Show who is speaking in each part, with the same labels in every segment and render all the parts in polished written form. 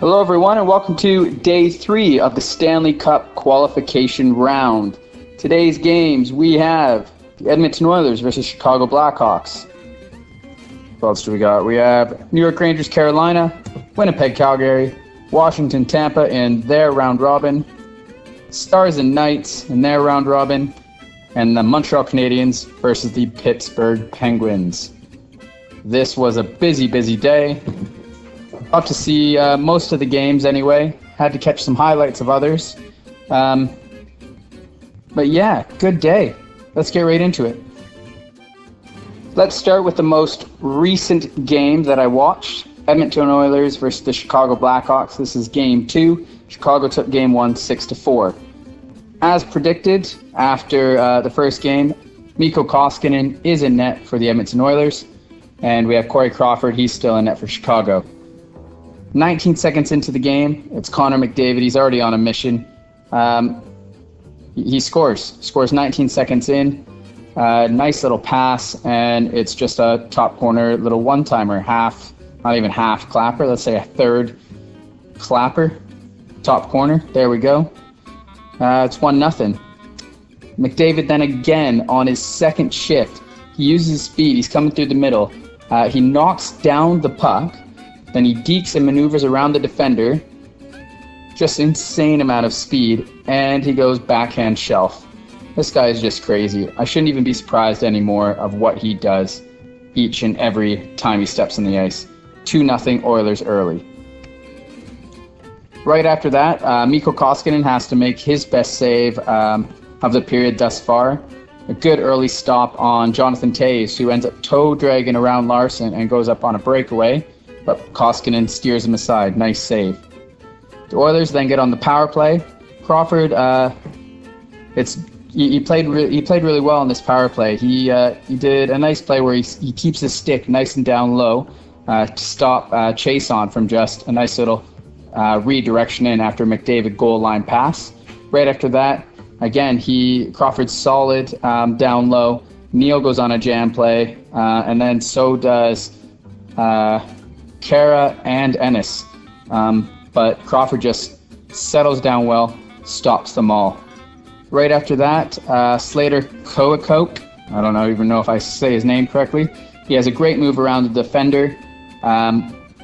Speaker 1: Hello, everyone, and welcome to Day 3 of the Stanley Cup Qualification round. Today's games, we have the Edmonton Oilers versus Chicago Blackhawks. What else do we got? We have New York Rangers, Carolina, Winnipeg, Calgary, Washington, Tampa in their round robin, Stars and Knights in their round robin, and the Montreal Canadiens versus the Pittsburgh Penguins. This was a busy day. Got to see most of the games anyway. Had to catch some highlights of others. But yeah, good day. Let's get right into it. Let's start with the most recent game that I watched. Edmonton Oilers versus the Chicago Blackhawks. This is Game 2. Chicago took Game 1 6-4. As predicted, after the first game, Mikko Koskinen is in net for the Edmonton Oilers. And we have Corey Crawford. He's still in net for Chicago. 19 seconds into the game, it's Connor McDavid. He's already on a mission. He scores 19 seconds in. Nice little pass, and it's just a top corner little one-timer, not even half clapper, let's say a third clapper, top corner. There we go. It's 1-0. McDavid then again on his second shift. He uses his speed. He's coming through the middle. He knocks down the puck. Then he dekes and maneuvers around the defender. Just insane amount of speed. And he goes backhand shelf. This guy is just crazy. I shouldn't even be surprised anymore of what he does each and every time he steps on the ice. 2-0 Oilers early. Right after that, Mikko Koskinen has to make his best save of the period thus far. A good early stop on Jonathan Toews, who ends up toe dragging around Larson and goes up on a breakaway. But Koskinen steers him aside. Nice save. The Oilers then get on the power play. Crawford, he played really well in this power play. He did a nice play where he keeps his stick nice and down low to stop Chase on from just a nice little redirection in after McDavid goal line pass. Right after that, again, Crawford's solid down low. Neal goes on a jam play, and then so does Kara and Ennis. But Crawford just settles down well, stops them all. Right after that, Slater Koekkoek, I don't even know if I say his name correctly. He has a great move around the defender.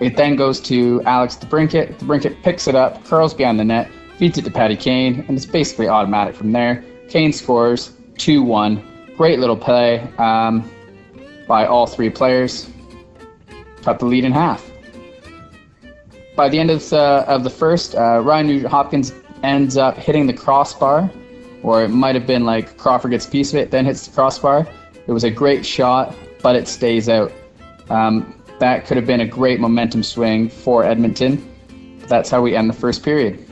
Speaker 1: It then goes to Alex DeBrincat. DeBrincat picks it up, curls behind the net, feeds it to Patty Kane, and it's basically automatic from there. Kane scores 2-1. Great little play by all three players. Cut the lead in half. By the end of the first, Ryan Nugent-Hopkins ends up hitting the crossbar, or it might have been like Crawford gets a piece of it, then hits the crossbar. It was a great shot, but it stays out. That could have been a great momentum swing for Edmonton. That's how we end the first period.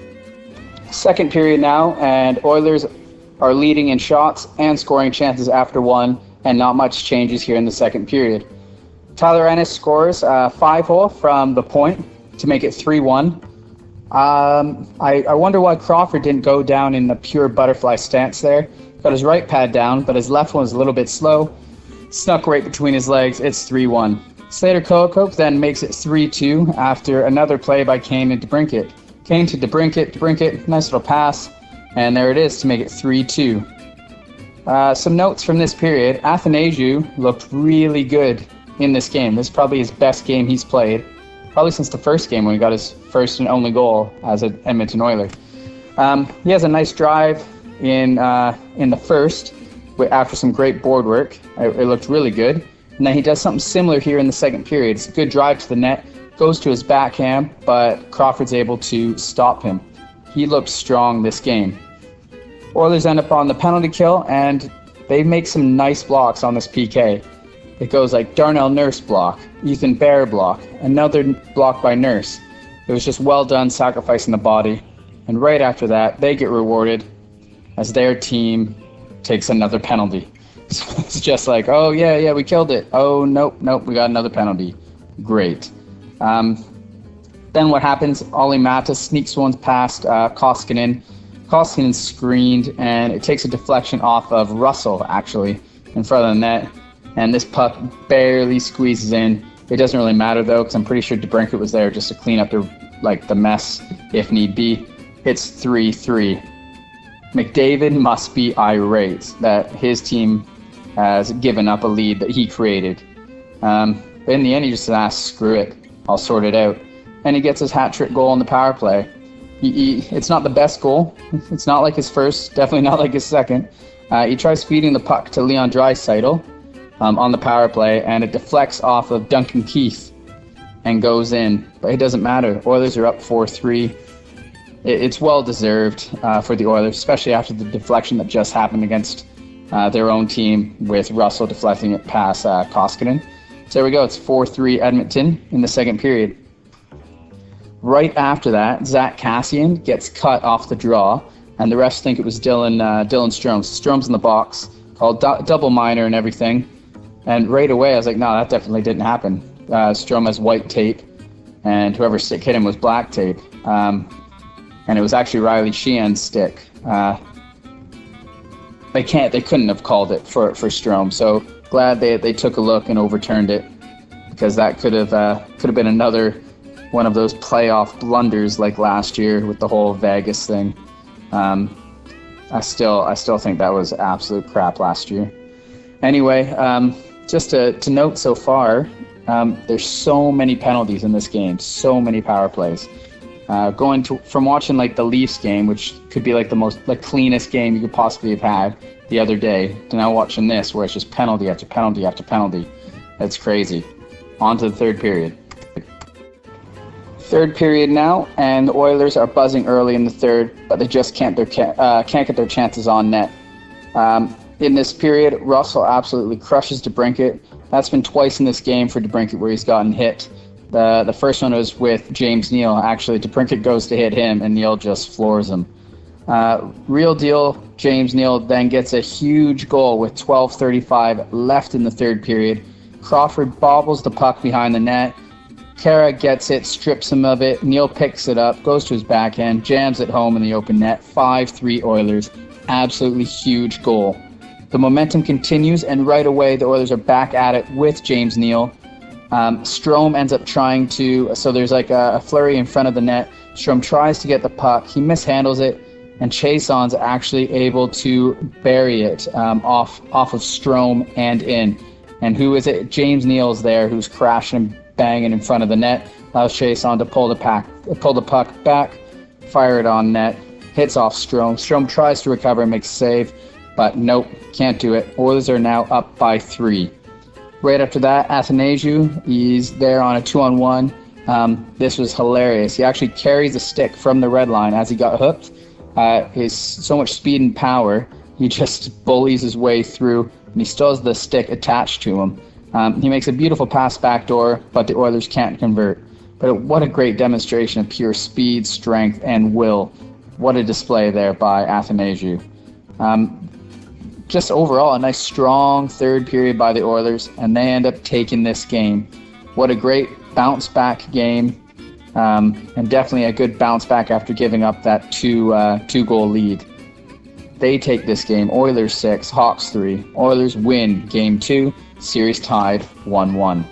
Speaker 1: Second period now, and Oilers are leading in shots and scoring chances after one, and not much changes here in the second period. Tyler Ennis scores 5-hole from the point to make it 3-1. I wonder why Crawford didn't go down in the pure butterfly stance there. Got his right pad down, but his left one was a little bit slow. Snuck right between his legs. It's 3-1. Slater Koekkoek then makes it 3-2 after another play by Kane and DeBrincat. Kane to DeBrincat, nice little pass, and there it is to make it 3-2. Some notes from this period. Athanasiou looked really good in this game. This is probably his best game he's played, probably since the first game when he got his first and only goal as an Edmonton Oiler. He has a nice drive in the first after some great board work. It looked really good. And then he does something similar here in the second period. It's a good drive to the net, goes to his backhand, but Crawford's able to stop him. He looked strong this game. Oilers end up on the penalty kill, and they make some nice blocks on this PK. It goes like Darnell Nurse block, Ethan Bear block, another block by Nurse. It was just well done sacrificing the body. And right after that, they get rewarded as their team takes another penalty. So it's just like, oh, yeah, we killed it. Oh, nope, we got another penalty. Great. Then what happens? Olli Määttä sneaks one past Koskinen. Koskinen screened, and it takes a deflection off of Russell, actually, in front of the net. And this puck barely squeezes in. It doesn't really matter, though, because I'm pretty sure DeBrincat was there just to clean up the like the mess if need be. It's 3-3. McDavid must be irate that his team has given up a lead that he created. But in the end, he just says, screw it, I'll sort it out. And he gets his hat-trick goal on the power play. It's not the best goal. It's not like his first, definitely not like his second. He tries feeding the puck to Leon Draisaitl on the power play, and it deflects off of Duncan Keith and goes in. But it doesn't matter. Oilers are up 4-3. It's well-deserved for the Oilers, especially after the deflection that just happened against their own team with Russell deflecting it past Koskinen. So there we go. It's 4-3 Edmonton in the second period. Right after that, Zach Kassian gets cut off the draw, and the refs think it was Dylan Strome. Strome's in the box, called double minor and everything. And right away, I was like, no, that definitely didn't happen. Strome has white tape, and whoever stick hit him was black tape. And it was actually Riley Sheehan's stick. They couldn't have called it for Strome. So glad they took a look and overturned it, because that could have been another one of those playoff blunders like last year with the whole Vegas thing. I still think that was absolute crap last year. Anyway, just to note so far, there's so many penalties in this game, so many power plays. From watching like the Leafs game, which could be like the most cleanest game you could possibly have had the other day, to now watching this where it's just penalty after penalty after penalty. That's crazy. On to the third period. Third period now, and the Oilers are buzzing early in the third, but they just can't get their chances on net. In this period, Russell absolutely crushes DeBrincat. That's been twice in this game for DeBrincat where he's gotten hit. The first one was with James Neal. Actually, DeBrincat goes to hit him, and Neal just floors him. Real deal, James Neal then gets a huge goal with 12:35 left in the third period. Crawford bobbles the puck behind the net. Kara gets it, strips him of it. Neal picks it up, goes to his backhand, jams it home in the open net. 5-3 Oilers. Absolutely huge goal. The momentum continues, and right away the Oilers are back at it with James Neal. Strome ends up trying to, so there's like a flurry in front of the net. Strome tries to get the puck. He mishandles it, and Chason's actually able to bury it off of Strome and in. And who is it? James Neal's there, who's crashing and banging in front of the net. Allows Chason to pull the puck back, fire it on net, hits off Strome. Strome tries to recover and makes a save, but nope, can't do it. Oilers are now up by 3. Right after that, Athanasiou, he's there on a 2-on-1. This was hilarious. He actually carries a stick from the red line as he got hooked. He's so much speed and power, he just bullies his way through, and he still has the stick attached to him. He makes a beautiful pass backdoor, but the Oilers can't convert. But what a great demonstration of pure speed, strength, and will. What a display there by Athanasiou. Just overall, a nice strong third period by the Oilers, and they end up taking this game. What a great bounce-back game, and definitely a good bounce-back after giving up that two-goal lead. They take this game, Oilers 6, Hawks 3. Oilers win Game 2, series tied 1-1.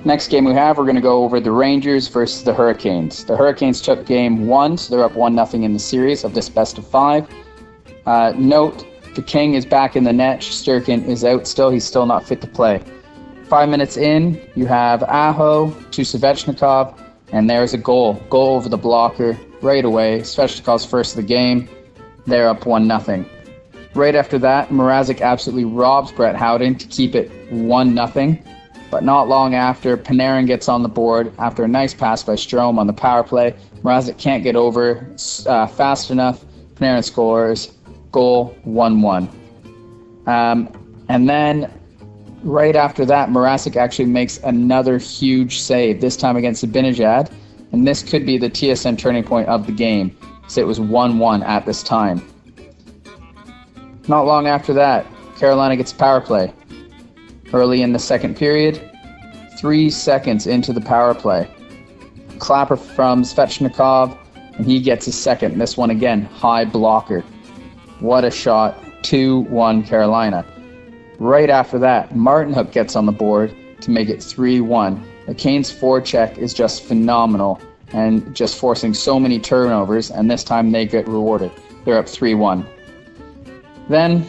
Speaker 1: Next game we're going to go over the Rangers versus the Hurricanes. The Hurricanes took Game 1, so they're up 1-0 in the series of this best of 5. Note, the King is back in the net. Shesterkin is out still. He's still not fit to play. 5 minutes in, you have Aho to Svechnikov, and there's a goal. Goal over the blocker right away. Svechnikov's first of the game. They're up 1-0. Right after that, Mrazek absolutely robs Brett Howden to keep it 1-0. But not long after, Panarin gets on the board after a nice pass by Strome on the power play. Mrazek can't get over fast enough. Panarin scores. Goal 1-1. And then right after that, Mrazek actually makes another huge save, this time against Zibanejad. And this could be the TSN turning point of the game. So it was 1-1 at this time. Not long after that, Carolina gets a power play. Early in the second period, 3 seconds into the power play. Clapper from Svechnikov, and he gets his second. This one again, high blocker. What a shot. 2-1 Carolina. Right after that, Martin Hook gets on the board to make it 3-1. The Canes' forecheck is just phenomenal and just forcing so many turnovers, and this time they get rewarded. They're up 3-1. Then,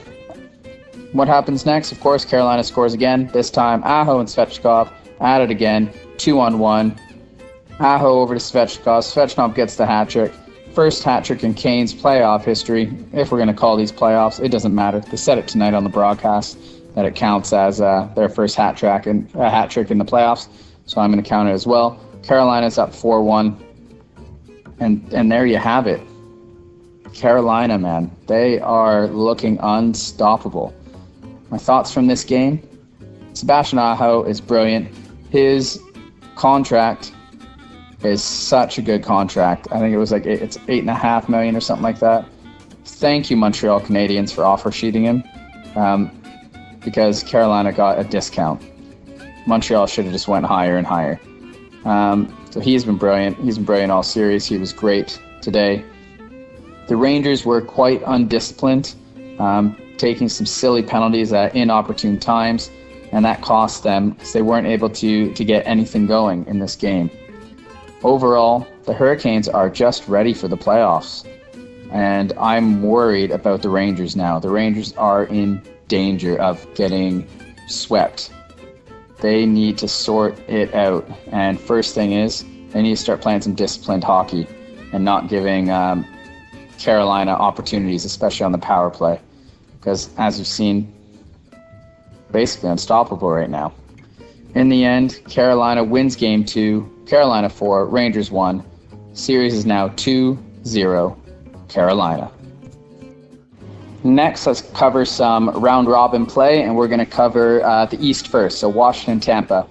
Speaker 1: what happens next? Of course, Carolina scores again. This time, Aho and Svechnikov at it again, 2-on-1. Aho over to Svechnikov. Svechnikov gets the hat trick. First hat trick in Canes playoff history. If we're going to call these playoffs, it doesn't matter. They said it tonight on the broadcast that it counts as their first hat trick in the playoffs. So I'm going to count it as well. Carolina's up 4-1. And there you have it. Carolina, man. They are looking unstoppable. My thoughts from this game? Sebastian Aho is brilliant. His contract is such a good contract. I think it was it's $8.5 million or something like that. Thank you, Montreal Canadiens, for offer sheeting him, because Carolina got a discount. Montreal should have just went higher and higher. So he's been brilliant. He's been brilliant all series. He was great today. The Rangers were quite undisciplined, taking some silly penalties at inopportune times, and that cost them because they weren't able to get anything going in this game. Overall, the Hurricanes are just ready for the playoffs, and I'm worried about the Rangers now. The Rangers are in danger of getting swept. They need to sort it out, and first thing is they need to start playing some disciplined hockey and not giving Carolina opportunities, especially on the power play, because as you've seen, basically unstoppable right now. In the end, Carolina wins Game 2. Carolina 4, Rangers 1. Series is now 2-0 Carolina. Next, let's cover some round-robin play, and we're going to cover the East first, so Washington, Tampa.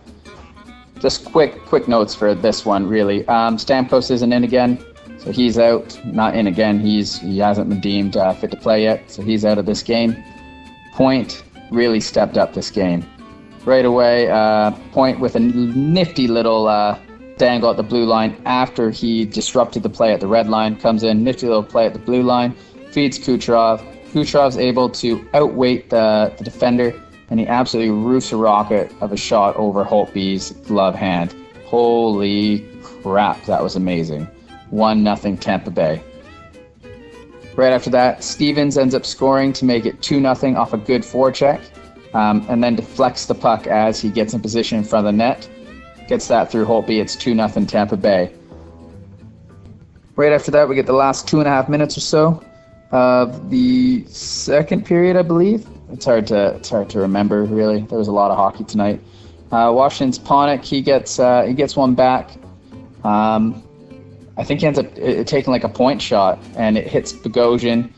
Speaker 1: Just quick notes for this one, really. Stamkos isn't in again, so he's out. Not in again, he hasn't been deemed fit to play yet, so he's out of this game. Point really stepped up this game. Right away, Point with a nifty little dangle at the blue line after he disrupted the play at the red line. Comes in, nifty little play at the blue line, feeds Kucherov. Kucherov's able to outweight the defender, and he absolutely roofs a rocket of a shot over Holtby's glove hand. Holy crap, that was amazing. 1-0 Tampa Bay. Right after that, Stevens ends up scoring to make it 2-0 off a good forecheck, and then deflects the puck as he gets in position in front of the net. Gets that through Holtby. It's 2-0 Tampa Bay. Right after that, we get the last 2.5 minutes or so of the second period, I believe. It's hard to remember, really. There was a lot of hockey tonight. Washington's Panik, he gets one back. I think he ends up taking like a point shot, and it hits Bogosian,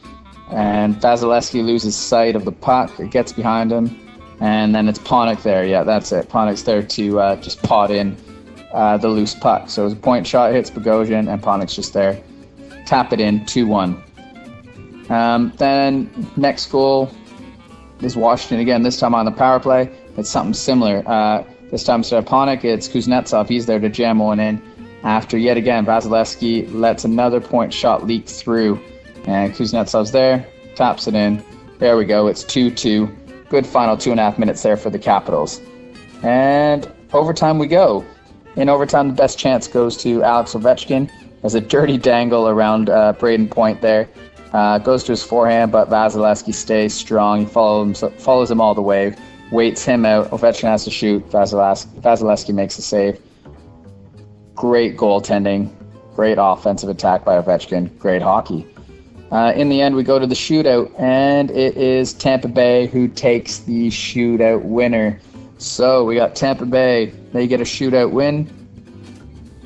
Speaker 1: and Vasilevsky loses sight of the puck. It gets behind him, and then it's Panik there. Yeah, that's it. Panik's there to just pot in the loose puck. So it was a point shot, hits Bogosian, and Panik's just there. Tap it in, 2-1. Then next goal is Washington again, this time on the power play. It's something similar. This time instead of Panik, it's Kuznetsov. He's there to jam one in. After yet again, Vasilevsky lets another point shot leak through. And Kuznetsov's there, taps it in. There we go, it's 2-2. Good final 2.5 minutes there for the Capitals. And overtime we go. In overtime, the best chance goes to Alex Ovechkin. There's a dirty dangle around Braden Point there. Goes to his forehand, but Vasilevsky stays strong. He follows him all the way, waits him out. Ovechkin has to shoot. Vasilevsky makes the save. Great goaltending. Great offensive attack by Ovechkin. Great hockey. In the end, we go to the shootout, and it is Tampa Bay who takes the shootout winner. So we got Tampa Bay. They get a shootout win,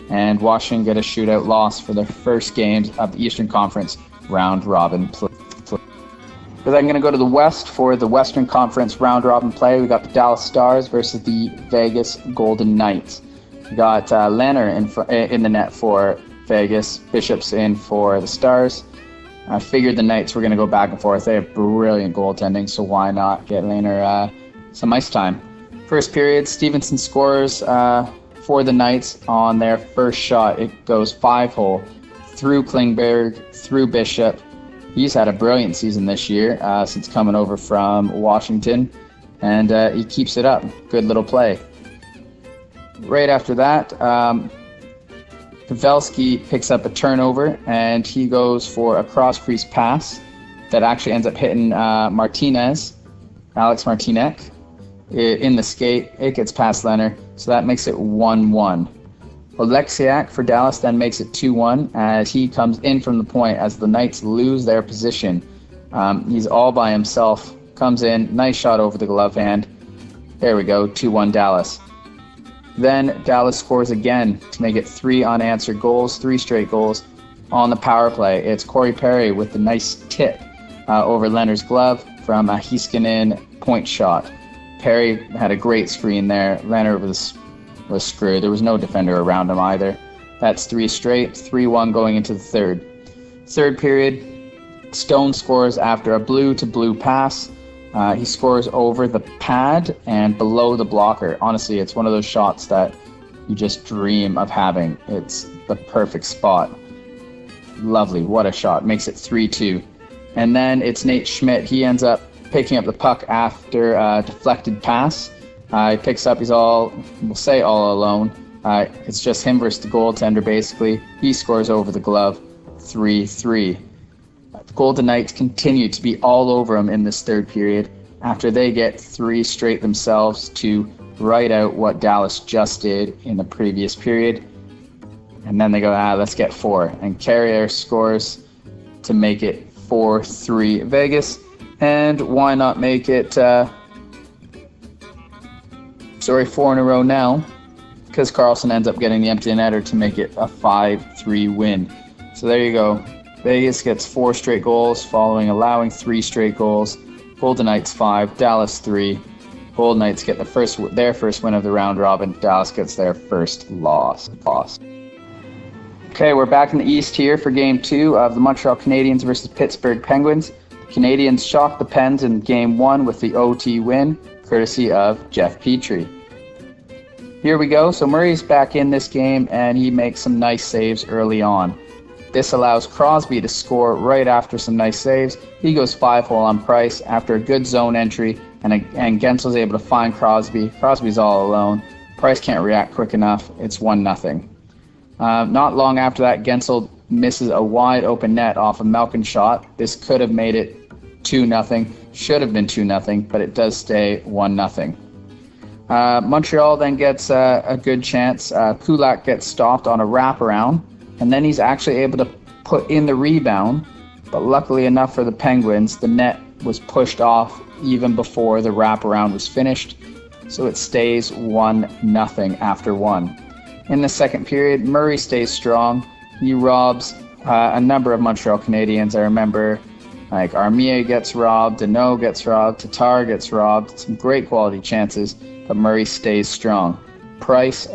Speaker 1: and Washington get a shootout loss for their first games of the Eastern Conference round-robin play. We're then going to go to the West for the Western Conference round-robin play. We got the Dallas Stars versus the Vegas Golden Knights. We got Lanner in the net for Vegas, Bishop's in for the Stars. I figured the Knights were going to go back and forth. They have brilliant goaltending, so why not get Lanner some ice time? First period, Stevenson scores for the Knights on their first shot. It goes 5-hole through Klingberg, through Bishop. He's had a brilliant season this year since coming over from Washington, and he keeps it up. Good little play. Right after that, Pavelski picks up a turnover, and he goes for a cross-crease pass that actually ends up hitting Alex Martinek, in the skate. It gets past Leonard, so that makes it 1-1. Oleksiak for Dallas then makes it 2-1 as he comes in from the point as the Knights lose their position. He's all by himself, comes in, nice shot over the glove hand. There we go, 2-1 Dallas. Then Dallas scores again to make it 3 unanswered goals, 3 straight goals on the power play. It's Corey Perry with the nice tip over Leonard's glove from a Heiskanen point shot. Perry had a great screen there. Leonard was screwed. There was no defender around him either. That's 3 straight, 3-1 going into the third. Third period, Stone scores after a blue-to-blue pass. He scores over the pad and below the blocker. Honestly, it's one of those shots that you just dream of having. It's the perfect spot. Lovely, what a shot. Makes it 3-2. And then it's Nate Schmidt. He ends up picking up the puck after a deflected pass. He picks up, we'll say all alone. It's just him versus the goaltender, basically. He scores over the glove, 3-3. The Golden Knights continue to be all over him in this third period after they get 3 straight themselves to write out what Dallas just did in the previous period. And then they go, let's get 4. And Carrier scores to make it 4-3 Vegas. And why not make it 4 in a row now? Because Karlsson ends up getting the empty netter to make it a 5-3 win. So there you go. Vegas gets 4 straight goals following allowing 3 straight goals. Golden Knights 5, Dallas 3. Golden Knights get their first win of the round robin. Dallas gets their first loss. Okay, we're back in the East here for Game 2 of the Montreal Canadiens versus Pittsburgh Penguins. The Canadiens shocked the Pens in Game 1 with the OT win, courtesy of Jeff Petrie. Here we go. So Murray's back in this game, and he makes some nice saves early on. This allows Crosby to score right after some nice saves. He goes 5-hole on Price after a good zone entry, and Gensel's able to find Crosby. Crosby's all alone. Price can't react quick enough. It's 1-0. Not long after that, Gensel misses a wide open net off a Malkin shot. This could have made it 2-0. Should have been 2-0, but it does stay 1-0. Montreal then gets a good chance. Kulak gets stopped on a wraparound, and then he's actually able to put in the rebound. But luckily enough for the Penguins, the net was pushed off even before the wraparound was finished. So it stays 1-0 after 1. In the second period, Murray stays strong. He robs a number of Montreal Canadiens. I remember Armia gets robbed, Deneau gets robbed, Tatar gets robbed. Some great quality chances, but Murray stays strong. Price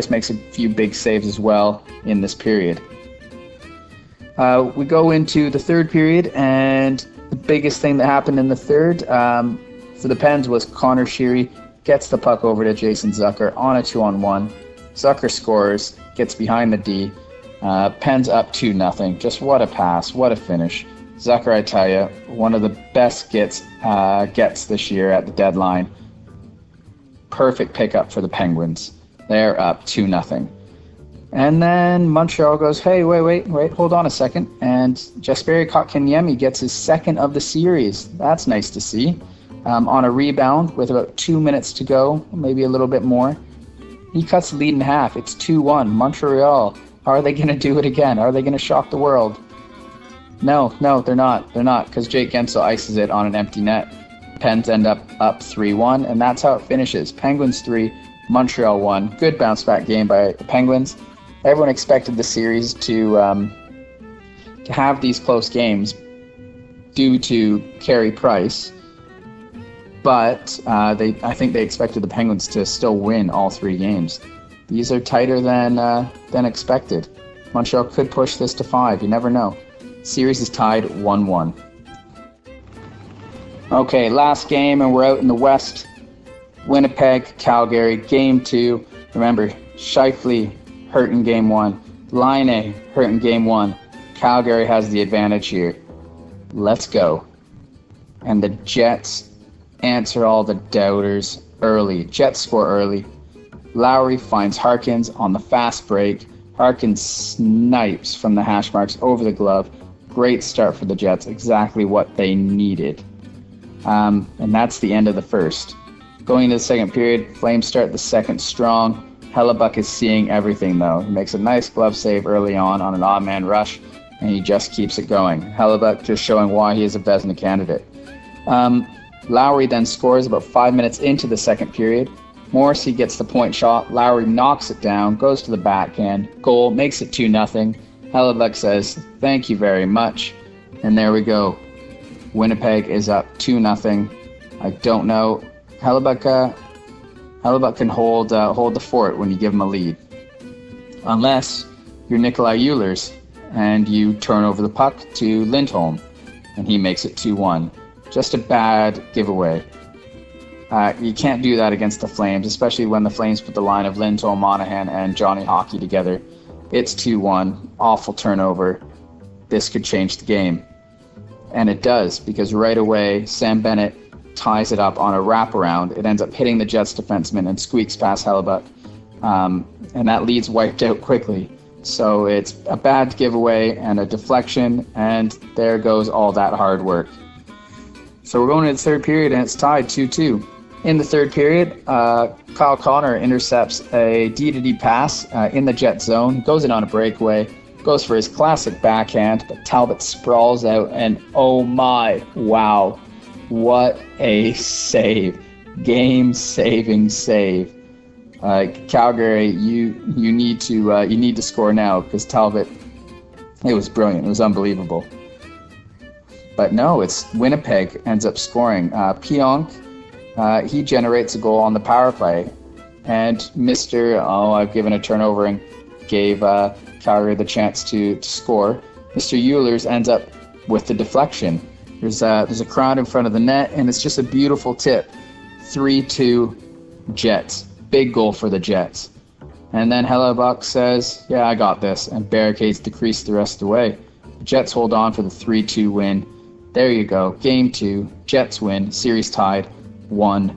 Speaker 1: makes a few big saves as well in this period. We go into the third period, and the biggest thing that happened in the third for the Pens was Connor Sheary gets the puck over to Jason Zucker on a 2-on-1. Zucker scores, gets behind the D. Pens up 2-0. Just what a pass, what a finish. Zucker, I tell you, one of the best gets this year at the deadline. Perfect pickup for the Penguins. They're up 2-0. And then Montreal goes, hey, wait, hold on a second. And Jesperi Kotkaniemi gets his second of the series. That's nice to see. On a rebound with about 2 minutes to go, maybe a little bit more. He cuts the lead in half. It's 2-1. Montreal, are they going to do it again? Are they going to shock the world? No, they're not. They're not, because Jake Gensel ices it on an empty net. Pens end up 3-1, and that's how it finishes. Penguins 3, Montreal 1. Good bounce-back game by the Penguins. Everyone expected the series to have these close games due to Carey Price, but I think they expected the Penguins to still win all 3 games. These are tighter than expected. Montreal could push this to 5. You never know. Series is tied 1-1. Okay, last game, and we're out in the West. Winnipeg, Calgary, Game 2. Remember, Scheifele hurt in Game 1. Laine hurt in Game 1. Calgary has the advantage here. Let's go. And the Jets answer all the doubters early. Jets score early. Lowry finds Harkins on the fast break. Harkins snipes from the hash marks over the glove. Great start for the Jets, exactly what they needed. And that's the end of the first. Going into the second period, Flames start the second strong. Hellebuck is seeing everything, though. He makes a nice glove save early on an odd man rush, and he just keeps it going. Hellebuck just showing why he is a Vezina candidate. Lowry then scores about 5 minutes into the second period. Morrissey gets the point shot. Lowry knocks it down, goes to the backhand. Goal, makes it 2-0. Hellebuck says, "Thank you very much." And there we go. Winnipeg is up 2-0. I don't know. Hellebuck can hold the fort when you give him a lead. Unless you're Nikolai Ehlers and you turn over the puck to Lindholm and he makes it 2-1. Just a bad giveaway. You can't do that against the Flames, especially when the Flames put the line of Lindholm, Monahan, and Johnny Hockey together. It's 2-1. Awful turnover. This could change the game. And it does, because right away, Sam Bennett ties it up on a wraparound. It ends up hitting the Jets defenseman and squeaks past Hellebuck. And that lead's wiped out quickly. So it's a bad giveaway and a deflection, and there goes all that hard work. So we're going into the third period, and it's tied 2-2. In the third period, Kyle Connor intercepts a D-to-D pass in the Jet zone, goes in on a breakaway, goes for his classic backhand, but Talbot sprawls out, and oh my, wow, what a save. Game-saving save. Calgary, you need to score now, because Talbot, it was brilliant. It was unbelievable. But no, it's Winnipeg ends up scoring. Pionk, he generates a goal on the power play, and I've given a turnover and gave Calgary the chance to score. Mr. Ehlers ends up with the deflection. There's a crowd in front of the net, and it's just a beautiful tip. 3-2 Jets. Big goal for the Jets. And then Hellebuck says, "Yeah, I got this," and barricades the crease the rest of the way. The Jets hold on for the 3-2 win. There you go. Game 2. Jets win. Series tied 1.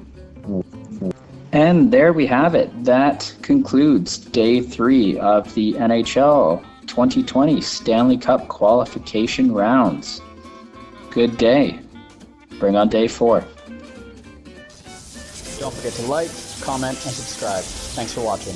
Speaker 2: And there we have it. That concludes Day 3 of the NHL 2020 Stanley Cup qualification rounds. Good day. Bring on Day 4.
Speaker 1: Don't forget to like, comment, and subscribe. Thanks for watching.